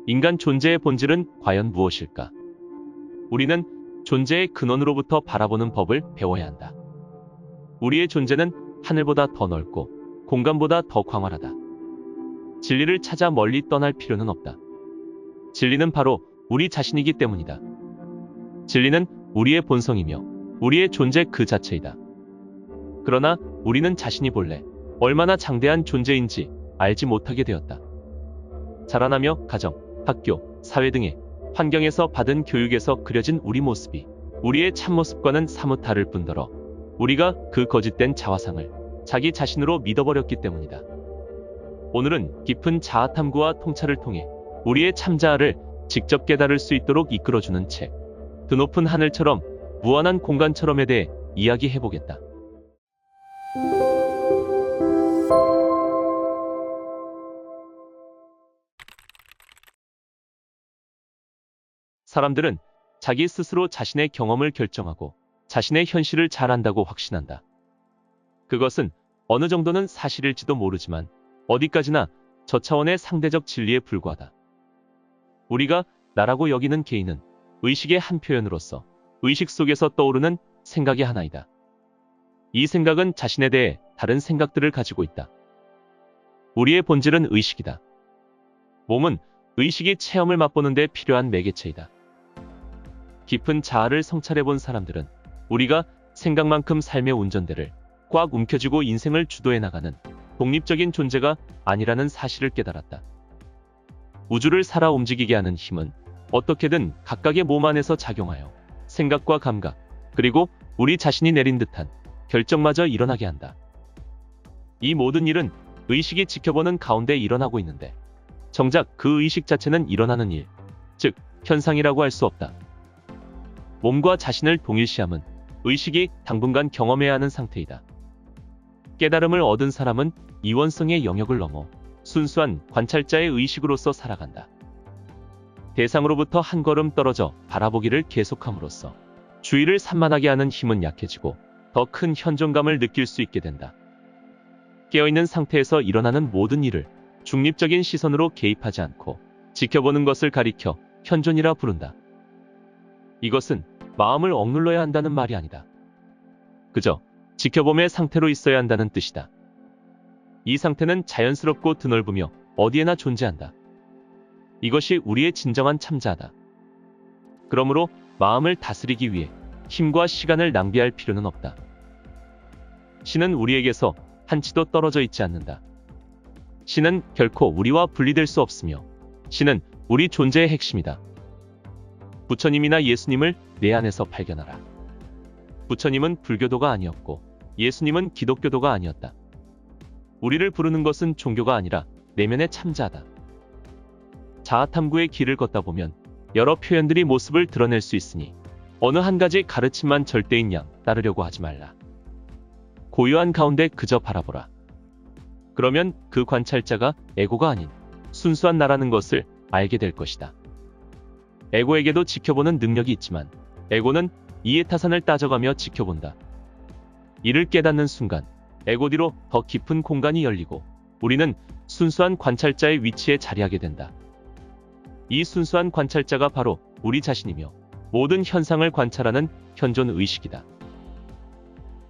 인간 존재의 본질은 과연 무엇일까? 우리는 존재의 근원으로부터 바라보는 법을 배워야 한다. 우리의 존재는 하늘보다 더 넓고 공간보다 더 광활하다. 진리를 찾아 멀리 떠날 필요는 없다. 진리는 바로 우리 자신이기 때문이다. 진리는 우리의 본성이며 우리의 존재 그 자체이다. 그러나 우리는 자신이 본래 얼마나 장대한 존재인지 알지 못하게 되었다. 자라나며 가정, 학교, 사회 등의 환경에서 받은 교육에서 그려진 우리 모습이 우리의 참모습과는 사뭇 다를 뿐더러 우리가 그 거짓된 자화상을 자기 자신으로 믿어버렸기 때문이다. 오늘은 깊은 자아 탐구와 통찰을 통해 우리의 참자아를 직접 깨달을 수 있도록 이끌어주는 책, 드높은 하늘처럼 무한한 공간처럼에 대해 이야기해보겠다. 사람들은 자기 스스로 자신의 경험을 결정하고 자신의 현실을 잘 안다고 확신한다. 그것은 어느 정도는 사실일지도 모르지만 어디까지나 저차원의 상대적 진리에 불과하다. 우리가 나라고 여기는 개인은 의식의 한 표현으로서 의식 속에서 떠오르는 생각의 하나이다. 이 생각은 자신에 대해 다른 생각들을 가지고 있다. 우리의 본질은 의식이다. 몸은 의식이 체험을 맛보는 데 필요한 매개체이다. 깊은 자아를 성찰해본 사람들은 우리가 생각만큼 삶의 운전대를 꽉 움켜쥐고 인생을 주도해 나가는 독립적인 존재가 아니라는 사실을 깨달았다. 우주를 살아 움직이게 하는 힘은 어떻게든 각각의 몸 안에서 작용하여 생각과 감각, 그리고 우리 자신이 내린 듯한 결정마저 일어나게 한다. 이 모든 일은 의식이 지켜보는 가운데 일어나고 있는데 정작 그 의식 자체는 일어나는 일, 즉 현상이라고 할 수 없다. 몸과 자신을 동일시함은 의식이 당분간 경험해야 하는 상태이다. 깨달음을 얻은 사람은 이원성의 영역을 넘어 순수한 관찰자의 의식으로서 살아간다. 대상으로부터 한 걸음 떨어져 바라보기를 계속함으로써 주의를 산만하게 하는 힘은 약해지고 더 큰 현존감을 느낄 수 있게 된다. 깨어있는 상태에서 일어나는 모든 일을 중립적인 시선으로 개입하지 않고 지켜보는 것을 가리켜 현존이라 부른다. 이것은 마음을 억눌러야 한다는 말이 아니다. 그저 지켜봄의 상태로 있어야 한다는 뜻이다. 이 상태는 자연스럽고 드넓으며 어디에나 존재한다. 이것이 우리의 진정한 참자다. 그러므로 마음을 다스리기 위해 힘과 시간을 낭비할 필요는 없다. 신은 우리에게서 한치도 떨어져 있지 않는다. 신은 결코 우리와 분리될 수 없으며 신은 우리 존재의 핵심이다. 부처님이나 예수님을 내 안에서 발견하라. 부처님은 불교도가 아니었고 예수님은 기독교도가 아니었다. 우리를 부르는 것은 종교가 아니라 내면의 참자다. 자아탐구의 길을 걷다 보면 여러 표현들이 모습을 드러낼 수 있으니 어느 한 가지 가르침만 절대인 양 따르려고 하지 말라. 고요한 가운데 그저 바라보라. 그러면 그 관찰자가 에고가 아닌 순수한 나라는 것을 알게 될 것이다. 에고에게도 지켜보는 능력이 있지만 에고는 이해 타산을 따져가며 지켜본다. 이를 깨닫는 순간 에고 뒤로 더 깊은 공간이 열리고 우리는 순수한 관찰자의 위치에 자리하게 된다. 이 순수한 관찰자가 바로 우리 자신이며 모든 현상을 관찰하는 현존 의식이다.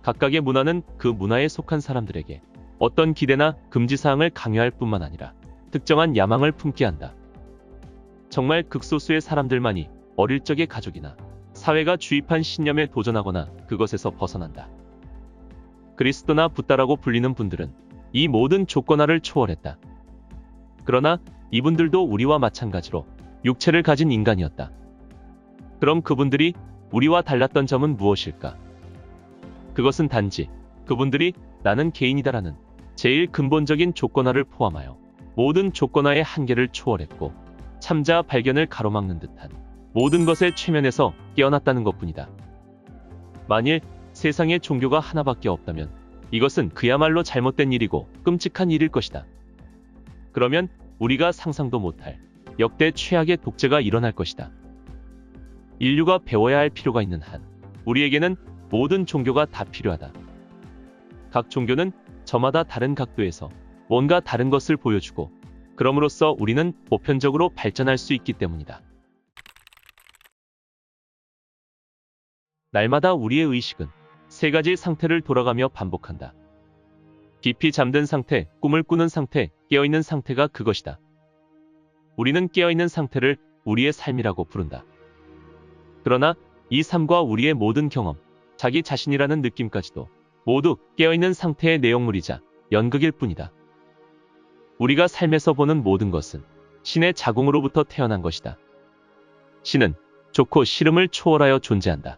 각각의 문화는 그 문화에 속한 사람들에게 어떤 기대나 금지사항을 강요할 뿐만 아니라 특정한 야망을 품게 한다. 정말 극소수의 사람들만이 어릴 적의 가족이나 사회가 주입한 신념에 도전하거나 그것에서 벗어난다. 그리스도나 붓다라고 불리는 분들은 이 모든 조건화를 초월했다. 그러나 이분들도 우리와 마찬가지로 육체를 가진 인간이었다. 그럼 그분들이 우리와 달랐던 점은 무엇일까? 그것은 단지 그분들이 나는 개인이다라는 제일 근본적인 조건화를 포함하여 모든 조건화의 한계를 초월했고 참자 발견을 가로막는 듯한 모든 것의 최면에서 깨어났다는 것뿐이다. 만일 세상에 종교가 하나밖에 없다면 이것은 그야말로 잘못된 일이고 끔찍한 일일 것이다. 그러면 우리가 상상도 못할 역대 최악의 독재가 일어날 것이다. 인류가 배워야 할 필요가 있는 한 우리에게는 모든 종교가 다 필요하다. 각 종교는 저마다 다른 각도에서 뭔가 다른 것을 보여주고 그럼으로써 우리는 보편적으로 발전할 수 있기 때문이다. 날마다 우리의 의식은 세 가지 상태를 돌아가며 반복한다. 깊이 잠든 상태, 꿈을 꾸는 상태, 깨어있는 상태가 그것이다. 우리는 깨어있는 상태를 우리의 삶이라고 부른다. 그러나 이 삶과 우리의 모든 경험, 자기 자신이라는 느낌까지도 모두 깨어있는 상태의 내용물이자 연극일 뿐이다. 우리가 삶에서 보는 모든 것은 신의 자궁으로부터 태어난 것이다. 신은 좋고 싫음을 초월하여 존재한다.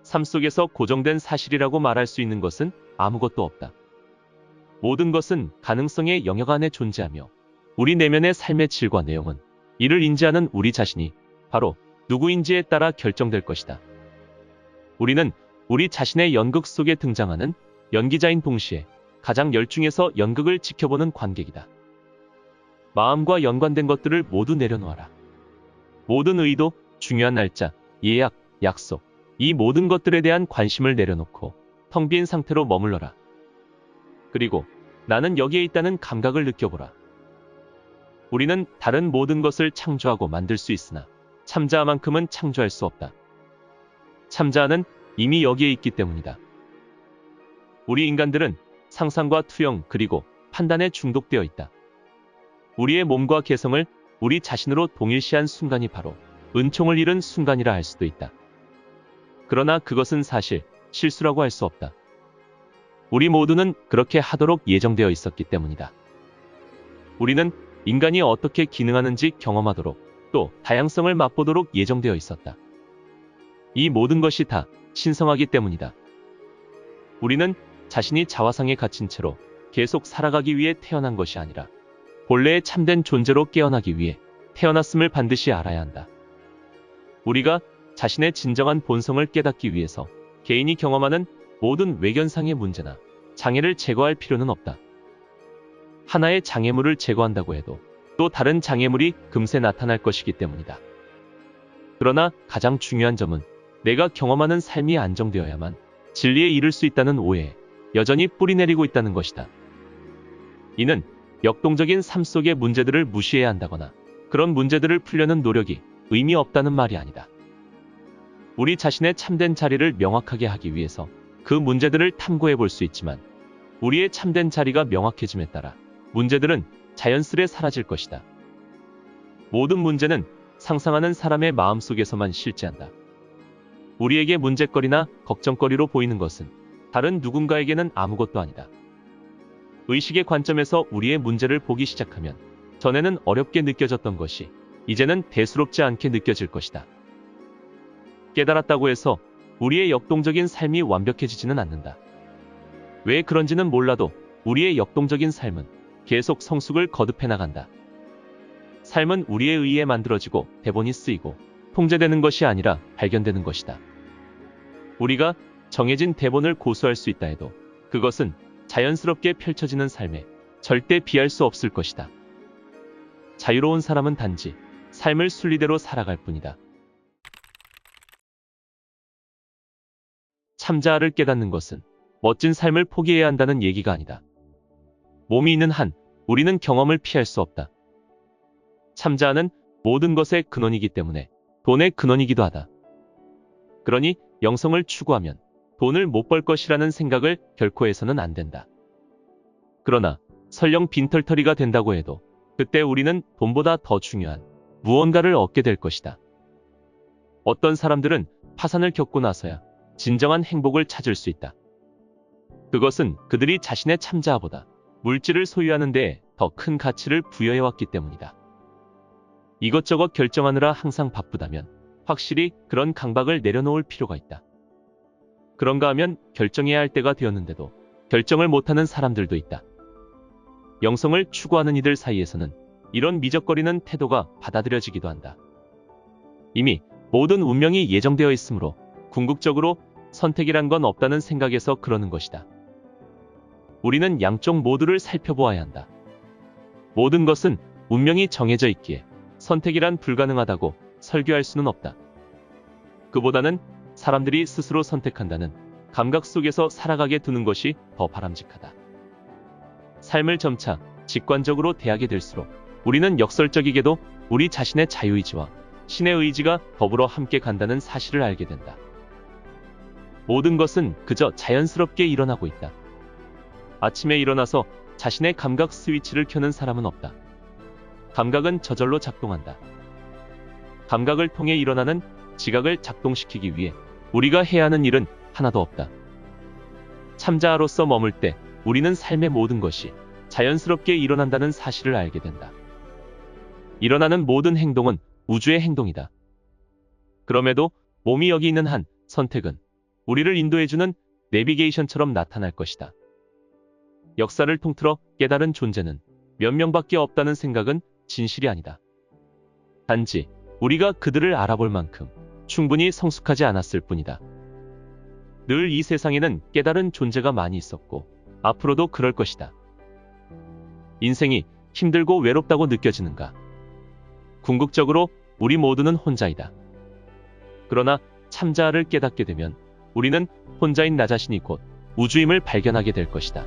삶 속에서 고정된 사실이라고 말할 수 있는 것은 아무것도 없다. 모든 것은 가능성의 영역 안에 존재하며 우리 내면의 삶의 질과 내용은 이를 인지하는 우리 자신이 바로 누구인지에 따라 결정될 것이다. 우리는 우리 자신의 연극 속에 등장하는 연기자인 동시에 가장 열중해서 연극을 지켜보는 관객이다. 마음과 연관된 것들을 모두 내려놓아라. 모든 의도, 중요한 날짜, 예약, 약속, 이 모든 것들에 대한 관심을 내려놓고 텅 빈 상태로 머물러라. 그리고 나는 여기에 있다는 감각을 느껴보라. 우리는 다른 모든 것을 창조하고 만들 수 있으나 참자아만큼은 창조할 수 없다. 참자아는 이미 여기에 있기 때문이다. 우리 인간들은 상상과 투영 그리고 판단에 중독되어 있다. 우리의 몸과 개성을 우리 자신으로 동일시한 순간이 바로 은총을 잃은 순간이라 할 수도 있다. 그러나 그것은 사실 실수라고 할 수 없다. 우리 모두는 그렇게 하도록 예정되어 있었기 때문이다. 우리는 인간이 어떻게 기능하는지 경험하도록 또 다양성을 맛보도록 예정되어 있었다. 이 모든 것이 다 신성하기 때문이다. 우리는 자신이 자화상에 갇힌 채로 계속 살아가기 위해 태어난 것이 아니라 본래의 참된 존재로 깨어나기 위해 태어났음을 반드시 알아야 한다. 우리가 자신의 진정한 본성을 깨닫기 위해서 개인이 경험하는 모든 외견상의 문제나 장애를 제거할 필요는 없다. 하나의 장애물을 제거한다고 해도 또 다른 장애물이 금세 나타날 것이기 때문이다. 그러나 가장 중요한 점은 내가 경험하는 삶이 안정되어야만 진리에 이를 수 있다는 오해에 여전히 뿌리내리고 있다는 것이다. 이는 역동적인 삶 속의 문제들을 무시해야 한다거나 그런 문제들을 풀려는 노력이 의미 없다는 말이 아니다. 우리 자신의 참된 자리를 명확하게 하기 위해서 그 문제들을 탐구해 볼 수 있지만 우리의 참된 자리가 명확해짐에 따라 문제들은 자연스레 사라질 것이다. 모든 문제는 상상하는 사람의 마음속에서만 실재한다. 우리에게 문제거리나 걱정거리로 보이는 것은 다른 누군가에게는 아무것도 아니다. 의식의 관점에서 우리의 문제를 보기 시작하면 전에는 어렵게 느껴졌던 것이 이제는 대수롭지 않게 느껴질 것이다. 깨달았다고 해서 우리의 역동적인 삶이 완벽해지지는 않는다. 왜 그런지는 몰라도 우리의 역동적인 삶은 계속 성숙을 거듭해 나간다. 삶은 우리에 의해 만들어지고 대본이 쓰이고 통제되는 것이 아니라 발견되는 것이다. 우리가 정해진 대본을 고수할 수 있다 해도 그것은 자연스럽게 펼쳐지는 삶에 절대 비할 수 없을 것이다. 자유로운 사람은 단지 삶을 순리대로 살아갈 뿐이다. 참자아를 깨닫는 것은 멋진 삶을 포기해야 한다는 얘기가 아니다. 몸이 있는 한 우리는 경험을 피할 수 없다. 참자아는 모든 것의 근원이기 때문에 돈의 근원이기도 하다. 그러니 영성을 추구하면 돈을 못 벌 것이라는 생각을 결코 해서는 안 된다. 그러나 설령 빈털터리가 된다고 해도 그때 우리는 돈보다 더 중요한 무언가를 얻게 될 것이다. 어떤 사람들은 파산을 겪고 나서야 진정한 행복을 찾을 수 있다. 그것은 그들이 자신의 참자아보다 물질을 소유하는 데에 더 큰 가치를 부여해왔기 때문이다. 이것저것 결정하느라 항상 바쁘다면 확실히 그런 강박을 내려놓을 필요가 있다. 그런가 하면 결정해야 할 때가 되었는데도 결정을 못하는 사람들도 있다. 영성을 추구하는 이들 사이에서는 이런 미적거리는 태도가 받아들여지기도 한다. 이미 모든 운명이 예정되어 있으므로 궁극적으로 선택이란 건 없다는 생각에서 그러는 것이다. 우리는 양쪽 모두를 살펴보아야 한다. 모든 것은 운명이 정해져 있기에 선택이란 불가능하다고 설교할 수는 없다. 그보다는 사람들이 스스로 선택한다는 감각 속에서 살아가게 두는 것이 더 바람직하다. 삶을 점차 직관적으로 대하게 될수록 우리는 역설적이게도 우리 자신의 자유의지와 신의 의지가 더불어 함께 간다는 사실을 알게 된다. 모든 것은 그저 자연스럽게 일어나고 있다. 아침에 일어나서 자신의 감각 스위치를 켜는 사람은 없다. 감각은 저절로 작동한다. 감각을 통해 일어나는 지각을 작동시키기 위해 우리가 해야 하는 일은 하나도 없다. 참자아로서 머물 때 우리는 삶의 모든 것이 자연스럽게 일어난다는 사실을 알게 된다. 일어나는 모든 행동은 우주의 행동이다. 그럼에도 몸이 여기 있는 한 선택은 우리를 인도해주는 내비게이션처럼 나타날 것이다. 역사를 통틀어 깨달은 존재는 몇 명밖에 없다는 생각은 진실이 아니다. 단지 우리가 그들을 알아볼 만큼 충분히 성숙하지 않았을 뿐이다. 늘 이 세상에는 깨달은 존재가 많이 있었고 앞으로도 그럴 것이다. 인생이 힘들고 외롭다고 느껴지는가? 궁극적으로 우리 모두는 혼자이다. 그러나 참자아를 깨닫게 되면 우리는 혼자인 나 자신이 곧 우주임을 발견하게 될 것이다.